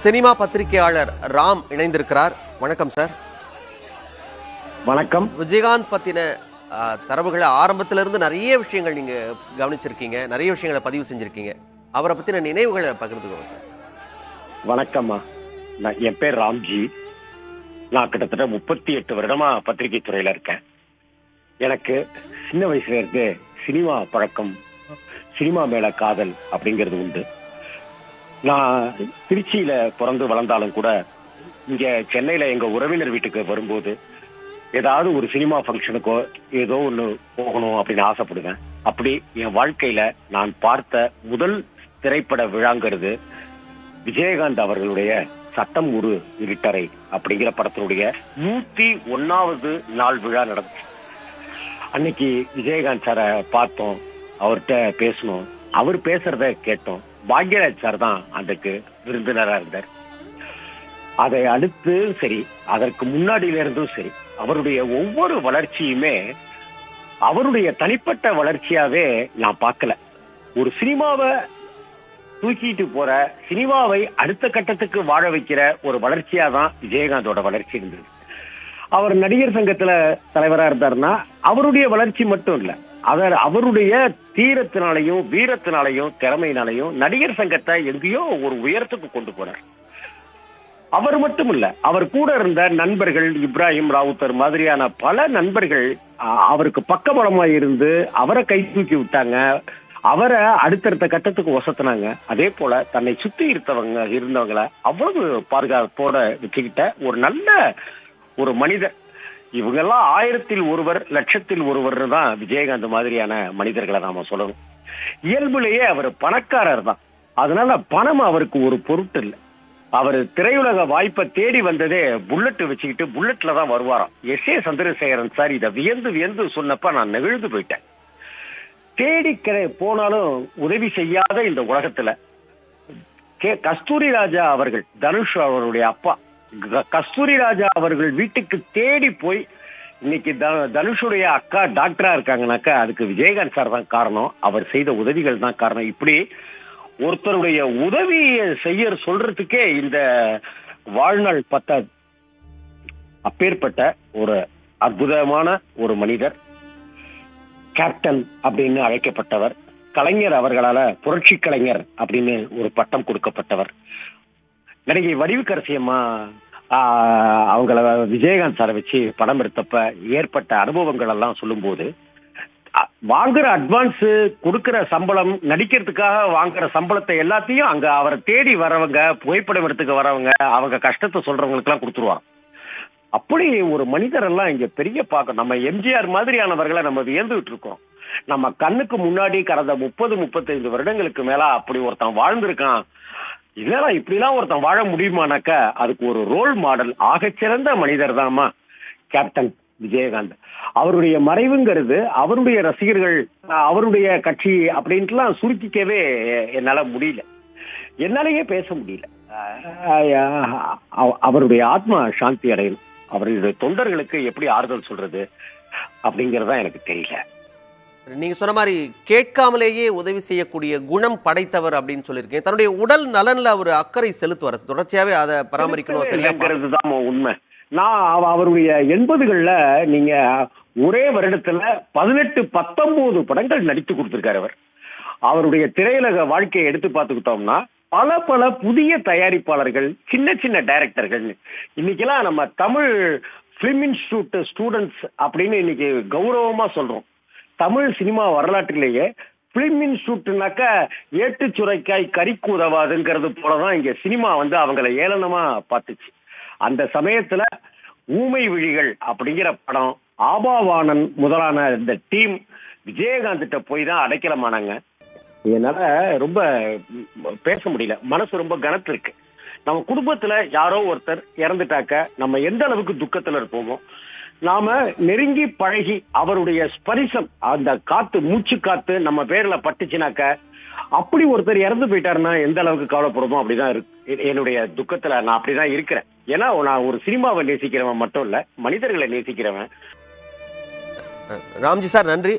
Cinema பத்திரிகையாளர் ராம் இணைந்திருக்கிறார். வணக்கம் சார். வணக்கம். விஜயகாந்த் பத்தின தரவுகளை ஆரம்பத்திலிருந்து நிறைய விஷயங்கள் நீங்க கவனிச்சிருக்கீங்க, நிறைய விஷயங்களை பதிவு செஞ்சிருக்கீங்க. அவரை பத்தின நினைவுகளை பகிர்ந்துக்கோங்க சார். வணக்கம்மா. என் பேர் ராம்ஜி. நான் கிட்டத்தட்ட 38 வருடமா பத்திரிகை துறையில இருக்கேன். எனக்கு சின்ன வயசுல இருந்து சினிமா பழக்கம், சினிமா மேல காதல் அப்படிங்கிறது உண்டு. நான் திருச்சியில பிறந்து வளர்ந்தாலும் கூட இங்க சென்னையில எங்க உறவினர் வீட்டுக்கு வரும்போது ஏதாவது ஒரு சினிமா ஃபங்க்ஷனுக்கோ ஏதோ ஒண்ணு போகணும் அப்படின்னு ஆசைப்படுவேன். அப்படி என் வாழ்க்கையில நான் பார்த்த முதல் திரைப்பட விழாங்கிறது விஜயகாந்த் அவர்களுடைய சட்டம் ஒரு இருட்டறை அப்படிங்கிற படத்தினுடைய 101வது நாள் விழா நடந்துச்சு. அன்னைக்கு விஜயகாந்த் சாரை பார்த்தோம், அவர்கிட்ட பேசணும், அவர் பேசுறத கேட்டோம். பாக்யராஜ் சார் தான் அதுக்கு விருந்தினரா இருந்தார். அதை அடுத்து சரி, அதற்கு முன்னாடியில இருந்தும் சரி, அவருடைய ஒவ்வொரு வளர்ச்சியுமே அவருடைய தனிப்பட்ட வளர்ச்சியாவே நான் பார்க்கல. ஒரு சினிமாவை தூக்கிட்டு போற, சினிமாவை அடுத்த கட்டத்துக்கு வாழ வைக்கிற ஒரு வளர்ச்சியா தான் விஜயகாந்தோட வளர்ச்சி இருந்தது. அவர் நடிகர் சங்கத்துல தலைவரா இருந்தாருன்னா அவருடைய வளர்ச்சி மட்டும் இல்ல, அவருடைய தீரத்தினாலையும் வீரத்தினாலையும் திறமையினாலையும் நடிகர் சங்கத்தை எங்கேயோ ஒரு உயரத்துக்கு கொண்டு போனார். அவர் மட்டும் இல்ல, அவர் கூட இருந்த நண்பர்கள், இப்ராஹிம் ராவுத்தர் மாதிரியான பல நண்பர்கள் அவருக்கு பக்கபலமா இருந்து அவரை கை தூக்கி விட்டாங்க, அவரை அடுத்தடுத்த கட்டத்துக்கு ஒசத்தினாங்க. அதே போல தன்னை சுத்தி இருந்தவங்களை அவ்வளவு பாதுகாப்போட வச்சுக்கிட்ட ஒரு நல்ல ஒரு மனிதர். இவங்கெல்லாம் 1000ல் ஒருவர், 1,00,000ல் ஒருவர் தான் விஜயகாந்த் மாதிரியான மனிதர்களை நாம சொல்லணும். இயல்புலேயே அவர் பணக்காரர் தான், அதனால பணம் அவருக்கு ஒரு பொருட்டு இல்லை. அவர் திரையுலக வாய்ப்பை தேடி வந்ததே புல்லட் வச்சுக்கிட்டு, புல்லட்ல தான் வருவாராம். எஸ்.ஏ. சந்திரசேகரன் சார் இதை வியந்து வியந்து சொன்னப்ப நான் நெகிழ்ந்து போயிட்டேன். தேடி போனாலும் உதவி செய்யாத இந்த உலகத்துல கஸ்தூரி ராஜா அவர்கள், தனுஷ் அவருடைய அப்பா, கஸ்தூரி ராஜா அவர்கள் வீட்டுக்கு தேடி போய் இன்னைக்கு தனுஷுடைய அக்கா டாக்டரா இருக்காங்கனாக்கா அதுக்கு விஜயகாந்த் சார் தான் காரணம், அவர் செய்த உதவிகள் தான் காரணம். இப்படி ஒருத்தருடைய உதவியை செய்ய சொல்றதுக்கே இந்த வாழ்நாள் பத்தாது. அப்பேற்பட்ட ஒரு அற்புதமான ஒரு மனிதர், கேப்டன் அப்படின்னு அழைக்கப்பட்டவர், கலைஞர் அவர்களால புரட்சி கலைஞர் அப்படின்னு ஒரு பட்டம் கொடுக்கப்பட்டவர். நடிகை வடிவுக்கரசி அம்மா அவங்கள விஜயகாந்த் சாரை வச்சு படம் எடுத்தப்ப ஏற்பட்ட அனுபவங்கள் எல்லாம் சொல்லும் போது, வாங்குற அட்வான்ஸ், கொடுக்கிற சம்பளம், நடிக்கிறதுக்காக வாங்குற சம்பளத்தை எல்லாத்தையும் அங்க அவரை தேடி வரவங்க, புகைப்படம் எடுத்துக்க வரவங்க, அவங்க கஷ்டத்தை சொல்றவங்களுக்கு எல்லாம் கொடுத்துருவாங்க. அப்படி ஒரு மனிதர் எல்லாம் இங்க பெரிய பார்க்க, நம்ம எம்ஜிஆர் மாதிரியானவர்களை நம்ம வியந்துகிட்டு இருக்கோம். நம்ம கண்ணுக்கு முன்னாடி கடந்த 30-35 வருடங்களுக்கு மேல அப்படி ஒருத்தன் வாழ்ந்திருக்கான். இதெல்லாம் இப்படிலாம் ஒருத்தன் வாழ முடியுமானாக்கா அதுக்கு ஒரு ரோல் மாடல், ஆகச்சிறந்த மனிதர் தான்மா கேப்டன் விஜயகாந்த். அவருடைய மறைவுங்கிறது அவருடைய ரசிகர்கள், அவருடைய கட்சி அப்படின்ட்டுலாம் சுருக்கிக்கவே என்னால முடியல, என்னாலேயே பேச முடியல. அவருடைய ஆத்மா சாந்தி அடையணும். அவருடைய தொண்டர்களுக்கு எப்படி ஆறுதல் சொல்றது அப்படிங்கறதா எனக்கு தெரியல. நீங்க சொன்ன மாதிரி கேட்காமலேயே உதவி செய்யக்கூடிய குணம் படைத்தவர் அப்படின்னு சொல்லியிருக்கேன். தன்னுடைய உடல் நலன்ல அவர் அக்கறை செலுத்துவார், தொடர்ச்சியாவே அதை பராமரிக்கணும். சரியாங்கிறதுதான் உண்மை. நான் அவருடைய 80கள்ல நீங்க ஒரே வருடத்துல 18-19 படங்கள் நடித்து கொடுத்திருக்காரு. அவருடைய திரையுலக வாழ்க்கையை எடுத்து பார்த்துக்கிட்டோம்னா பல பல புதிய தயாரிப்பாளர்கள், சின்ன சின்ன டைரக்டர்கள், இன்னைக்கெல்லாம் நம்ம தமிழ் பிலிம் இன்ஸ்டிடியூட் ஸ்டூடெண்ட்ஸ் அப்படின்னு இன்னைக்கு கௌரவமா சொல்றோம். தமிழ் சினிமா வரலாற்றிலேயே பிலிம் இன்ஸ்டிடியூட்னாக்க ஏட்டு சுரைக்காய் கறிக்கு உதவாதுங்கிறது போலதான் இங்க சினிமா அவங்களை ஏளனமா பார்த்துச்சு. அந்த சமயத்துல ஊமை விழிகள் அப்படிங்கிற படம், ஆபாவானன் முதலான இந்த டீம் விஜயகாந்த் போய் தான் அடைக்கலமானாங்க. என்னால ரொம்ப பேச முடியல, மனசு ரொம்ப கனத்து இருக்கு. நம்ம குடும்பத்துல யாரோ ஒருத்தர் இறந்துட்டாக்க நம்ம எந்த அளவுக்கு துக்கத்துல இருப்போமோ, நாம நெருங்கி பழகி அவருடைய ஸ்பரிசம், அந்த காத்து, மூச்சு காத்து நம்ம பேர்ல பட்டுச்சுனாக்க, அப்படி ஒருத்தர் இறந்து போயிட்டாருன்னா எந்த அளவுக்கு கவலைப்படுமோ அப்படிதான் இருக்கு. என்னுடைய துக்கத்துல நான் அப்படிதான் இருக்கிறேன். ஏன்னா நான் ஒரு சினிமாவை நேசிக்கிறவன் மட்டும் இல்ல, மனிதர்களை நேசிக்கிறவன். ராம்ஜி சார், நன்றி.